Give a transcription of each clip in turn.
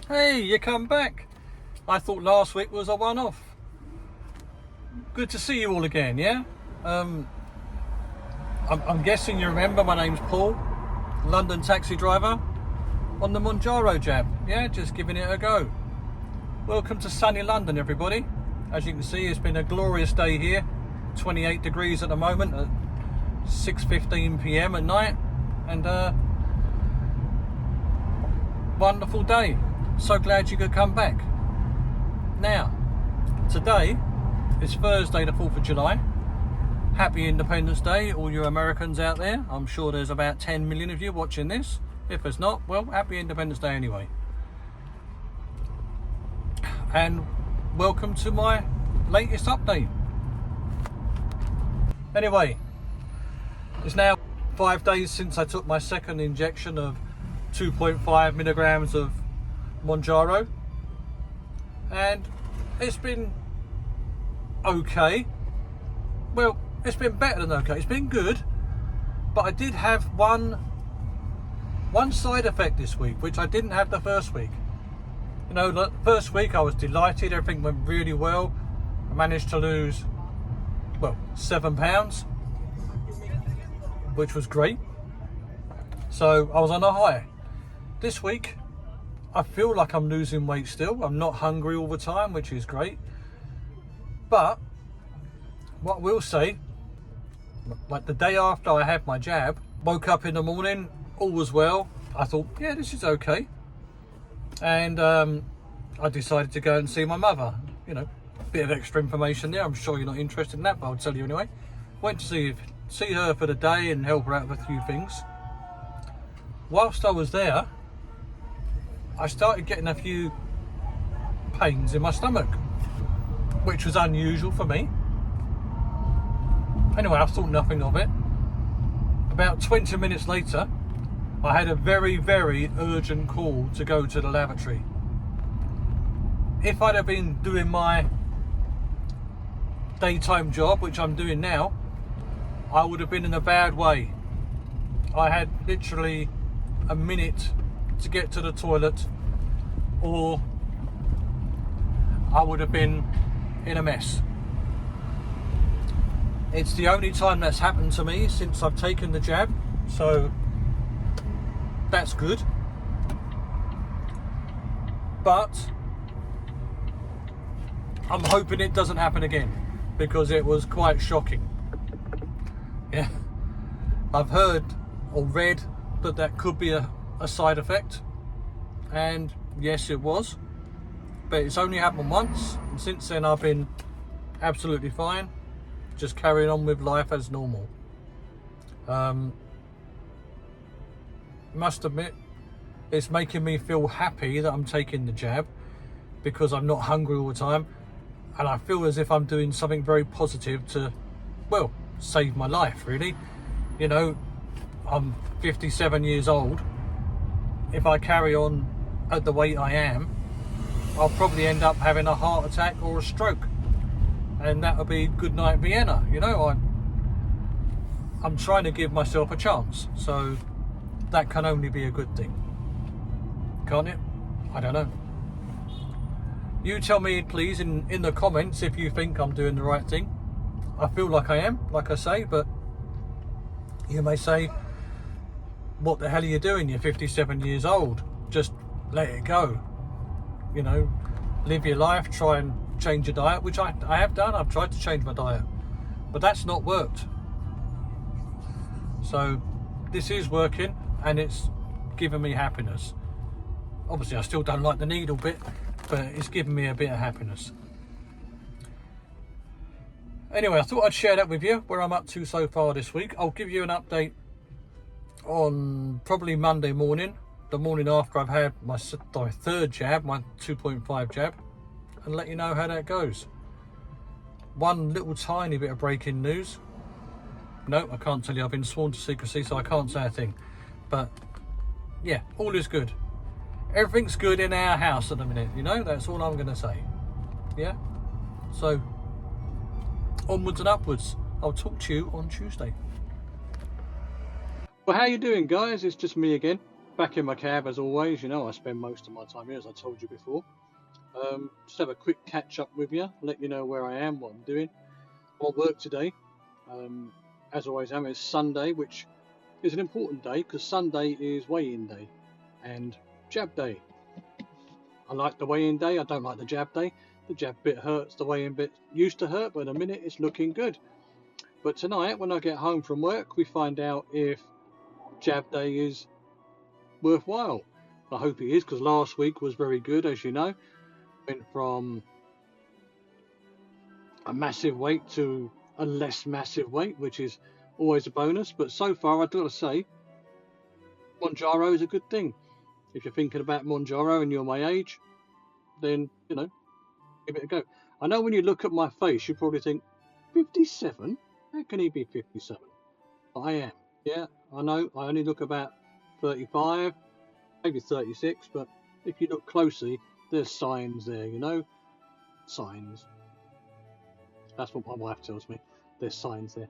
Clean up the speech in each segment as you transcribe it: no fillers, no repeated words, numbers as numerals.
Hey, you come back. I thought last week was a one-off. Good to see you all again, yeah? I'm guessing you remember my name's Paul, London taxi driver on the Mounjaro jab. Yeah, just giving it a go. Welcome to sunny London, everybody. As you can see, it's been a glorious day here. 28 degrees at the moment at 6:15 p.m. at night, and wonderful day. So glad you could come back. Now, today is Thursday the 4th of July. Happy Independence Day, all you Americans out there. I'm sure there's about 10 million of you watching this. If there's not, well, happy Independence Day anyway. And welcome to my latest update. Anyway, it's now 5 days since I took my second injection of 2.5 milligrams of Mounjaro, and it's been okay. Well, it's been better than okay. It's been good, but I did have one side effect this week, which I didn't have the first week. You know, the first week I was delighted, everything went really well. I managed to lose, well, 7 pounds, which was great. So I was on a high. This week, I feel like I'm losing weight still. I'm not hungry all the time, which is great. But what I will say, like the day after I had my jab, woke up in the morning, all was well. I thought, yeah, this is okay. And I decided to go and see my mother. You know, a bit of extra information there. I'm sure you're not interested in that, but I'll tell you anyway. Went to see her for the day and help her out with a few things. Whilst I was there, I started getting a few pains in my stomach, which was unusual for me. Anyway, I thought nothing of it. About 20 minutes later, I had a very, very urgent call to go to the lavatory. If I'd have been doing my daytime job, which I'm doing now, I would have been in a bad way. I had literally a minute to get to the toilet, or I would have been in a mess. It's the only time that's happened to me since I've taken the jab, so that's good. But I'm hoping it doesn't happen again, because it was quite shocking. Yeah, I've heard or read that could be a side effect, and yes, it was, but it's only happened once, and since then I've been absolutely fine, just carrying on with life as normal. Must admit, it's making me feel happy that I'm taking the jab, because I'm not hungry all the time, and I feel as if I'm doing something very positive to, well, save my life, really. You know, I'm 57 years old. If I carry on at the weight I am, I'll probably end up having a heart attack or a stroke, and that'll be good night Vienna. You know, I'm trying to give myself a chance, so that can only be a good thing, can't it? I don't know. You tell me please in the comments if you think I'm doing the right thing. I feel like I am, like I say, but you may say, what the hell are you doing? You're 57 years old. Just let it go. You know, live your life, try and change your diet, which I have done. I've tried to change my diet, but that's not worked. So this is working, and it's given me happiness. Obviously, I still don't like the needle bit, but it's given me a bit of happiness. Anyway, I thought I'd share that with you, where I'm up to so far this week. I'll give you an update on probably Monday morning, the morning after I've had my third jab, my 2.5 jab, and let you know how that goes. One little tiny bit of breaking news. No, I can't tell you. I've been sworn to secrecy, so I can't say a thing. But yeah, all is good. Everything's good in our house at the minute, you know, that's all I'm going to say. Yeah, so onwards and upwards. I'll talk to you on Tuesday. Well, how you doing, guys? It's just me again. Back in my cab as always. You know, I spend most of my time here, as I told you before. Just have a quick catch up with you, let you know where I am, what I'm doing. I'm at work today. Um, as always, it's Sunday, which is an important day because Sunday is weigh-in day and jab day. I like the weigh-in day. I don't like the jab day. The jab bit hurts. The weigh-in bit used to hurt, but in a minute it's looking good. But tonight, when I get home from work, we find out if jab day is worthwhile. I hope it is, because last week was very good, as you know. Went from a massive weight to a less massive weight, which is always a bonus. But so far, I've got to say, Mounjaro is a good thing. If you're thinking about Mounjaro and you're my age, then, you know, give it a go. I know when you look at my face, you probably think, 57? How can he be 57? But I am. Yeah, I know. I only look about 35, maybe 36, but if you look closely, there's signs there, you know? Signs. That's what my wife tells me. There's signs there.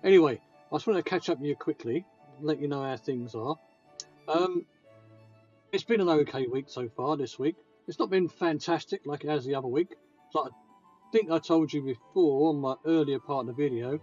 Anyway, I just want to catch up with you quickly, let you know how things are. It's been an okay week so far this week. It's not been fantastic like it has the other week. So I think I told you before on my earlier part of the video,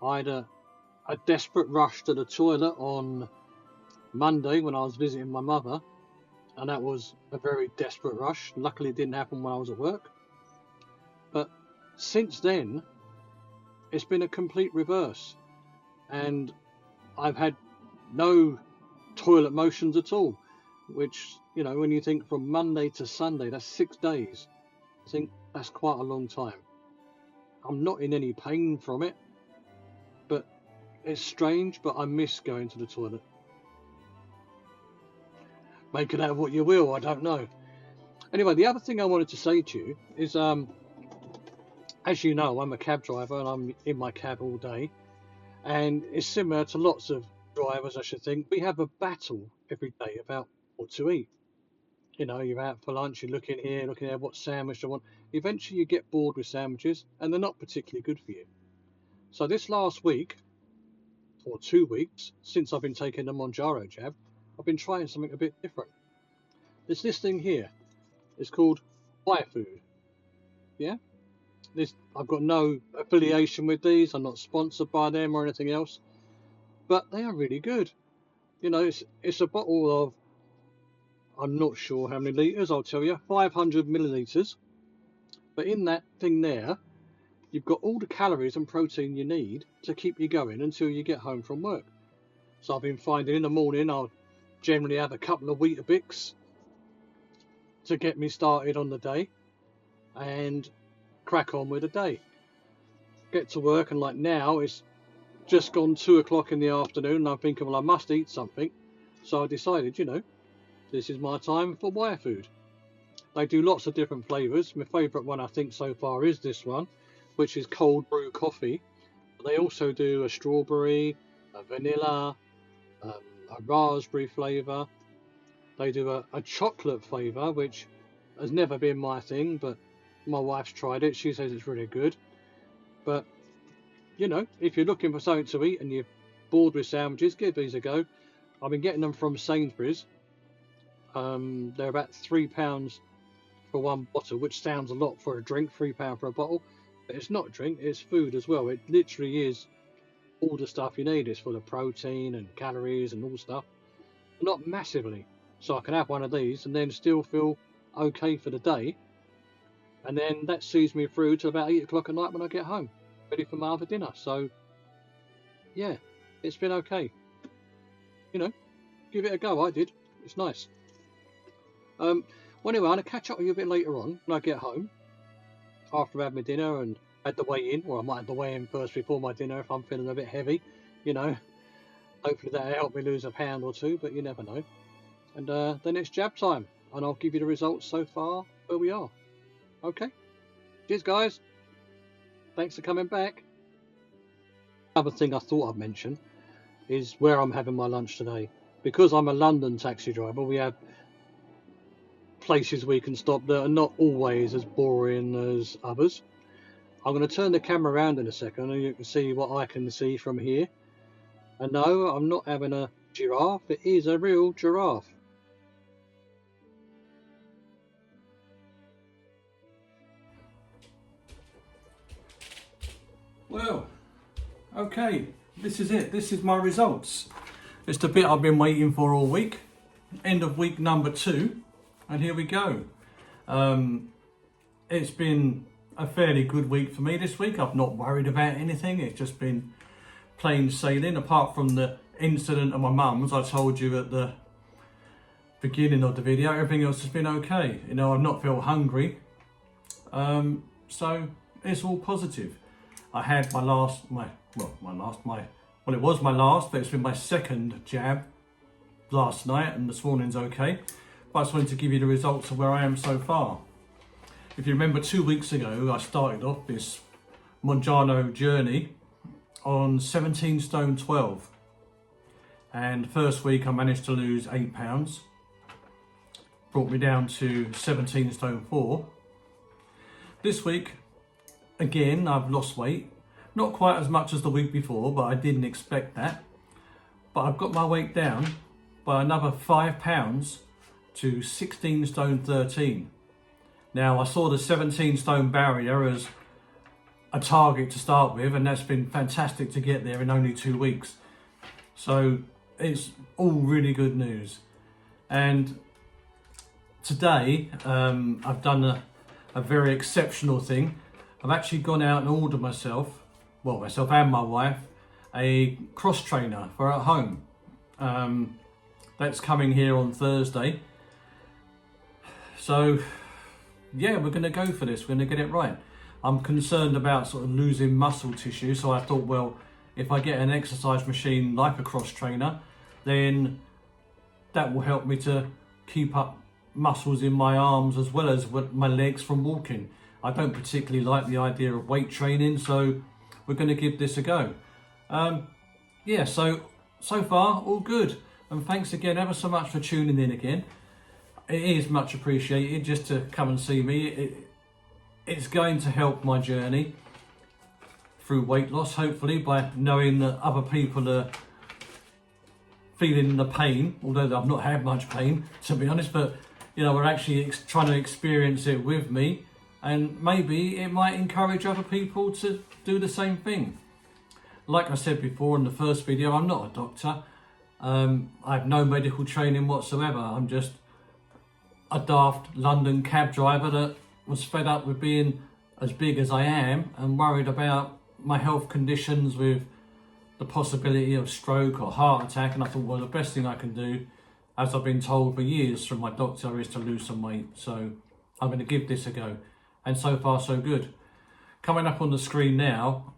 I had a desperate rush to the toilet on Monday when I was visiting my mother, and that was a very desperate rush. Luckily it didn't happen when I was at work. But since then, it's been a complete reverse, and I've had no toilet motions at all, which, you know, when you think from Monday to Sunday, that's 6 days. I think that's quite a long time. I'm not in any pain from it, but it's strange, but I miss going to the toilet. Make it out of what you will, I don't know. Anyway, the other thing I wanted to say to you is, as you know, I'm a cab driver and I'm in my cab all day, and it's similar to lots of drivers, I should think. We have a battle every day about what to eat. You know, you're out for lunch, you're looking here, what sandwich I want. Eventually you get bored with sandwiches, and they're not particularly good for you. So this last week, or 2 weeks, since I've been taking the Mounjaro jab, I've been trying something a bit different. There's this thing here. It's called Food. Yeah? I've got no affiliation with these. I'm not sponsored by them or anything else. But they are really good. You know, it's a bottle of, I'm not sure how many litres, I'll tell you, 500 millilitres. But in that thing there, you've got all the calories and protein you need to keep you going until you get home from work. So I've been finding in the morning, I'll generally have a couple of Weetabix to get me started on the day and crack on with the day. Get to work, and like now it's just gone 2 o'clock in the afternoon, and I'm thinking, well, I must eat something. So I decided, you know, this is my time for Food. They do lots of different flavours. My favourite one, I think, so far is this one, which is cold brew coffee. But they also do a strawberry, a vanilla, a raspberry flavour. They do a chocolate flavour, which has never been my thing, but my wife's tried it. She says it's really good. But, you know, if you're looking for something to eat and you're bored with sandwiches, give these a go. I've been getting them from Sainsbury's. They're about £3 for one bottle, which sounds a lot for a drink, £3 for a bottle. But it's not a drink, it's food as well. It literally is all the stuff you need. It's full of protein and calories and all stuff. Not massively. So I can have one of these and then still feel okay for the day. And then that sees me through to about 8 o'clock at night when I get home, ready for my other dinner. So, yeah, it's been okay. You know, give it a go. I did. It's nice. Well, anyway, I'm going to catch up with you a bit later on when I get home, after I've had my dinner and had the weigh-in. Or I might have the weigh-in first before my dinner if I'm feeling a bit heavy, you know. Hopefully that'll help me lose a pound or two, but you never know. And then it's jab time, and I'll give you the results so far where we are. Okay? Cheers, guys. Thanks for coming back. Another thing I thought I'd mention is where I'm having my lunch today. Because I'm a London taxi driver, we have places we can stop that are not always as boring as others. I'm going to turn the camera around in a second and you can see what I can see from here. And no, I'm not having a giraffe, it is a real giraffe. Well, okay, this is it. This is my results. It's the bit I've been waiting for all week. End of week number 2, and here we go. It's been a fairly good week for me this week. I've not worried about anything. It's just been plain sailing, apart from the incident of my mum's I told you at the beginning of the video. Everything else has been okay. You know, I've not felt hungry, so it's all positive. I had it was my last, but it's been my second jab last night, and this morning's okay. But I just wanted to give you the results of where I am so far. If you remember, 2 weeks ago, I started off this Mounjaro journey on 17 stone 12. And first week I managed to lose 8 pounds. Brought me down to 17 stone 4. This week, again, I've lost weight. Not quite as much as the week before, but I didn't expect that. But I've got my weight down by another 5 pounds to 16 stone 13. Now, I saw the 17 stone barrier as a target to start with, and that's been fantastic to get there in only 2 weeks. So it's all really good news. And today, I've done a very exceptional thing. I've actually gone out and ordered myself and my wife, a cross trainer for at home. That's coming here on Thursday. So yeah, we're going to go for this. We're going to get it right. I'm concerned about sort of losing muscle tissue, so I thought, well, if I get an exercise machine like a cross trainer, then that will help me to keep up muscles in my arms as well as my legs from walking. I don't particularly like the idea of weight training, so we're going to give this a go. Yeah, so far all good, and thanks again ever so much for tuning in again. It is much appreciated just to come and see me. It's going to help my journey through weight loss, hopefully, by knowing that other people are feeling the pain, although I've not had much pain, to be honest, but you know, we're actually trying to experience it with me, and maybe it might encourage other people to do the same thing. Like I said before in the first video, I'm not a doctor. I have no medical training whatsoever. I'm just a daft London cab driver that was fed up with being as big as I am and worried about my health conditions with the possibility of stroke or heart attack. And I thought, well, the best thing I can do, as I've been told for years from my doctor, is to lose some weight. So I'm going to give this a go. And so far, so good. Coming up on the screen now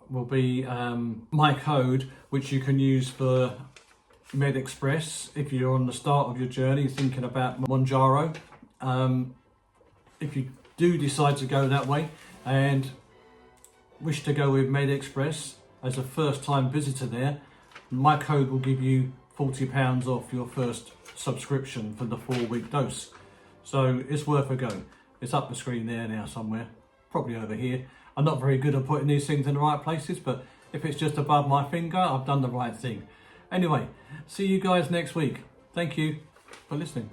will be my code, which you can use for MedExpress if you're on the start of your journey thinking about Mounjaro. If you do decide to go that way and wish to go with MedExpress as a first time visitor there, my code will give you £40 off your first subscription for the 4-week dose. So it's worth a go. It's up the screen there now somewhere, probably over here. I'm not very good at putting these things in the right places, but if it's just above my finger, I've done the right thing. Anyway, see you guys next week. Thank you for listening.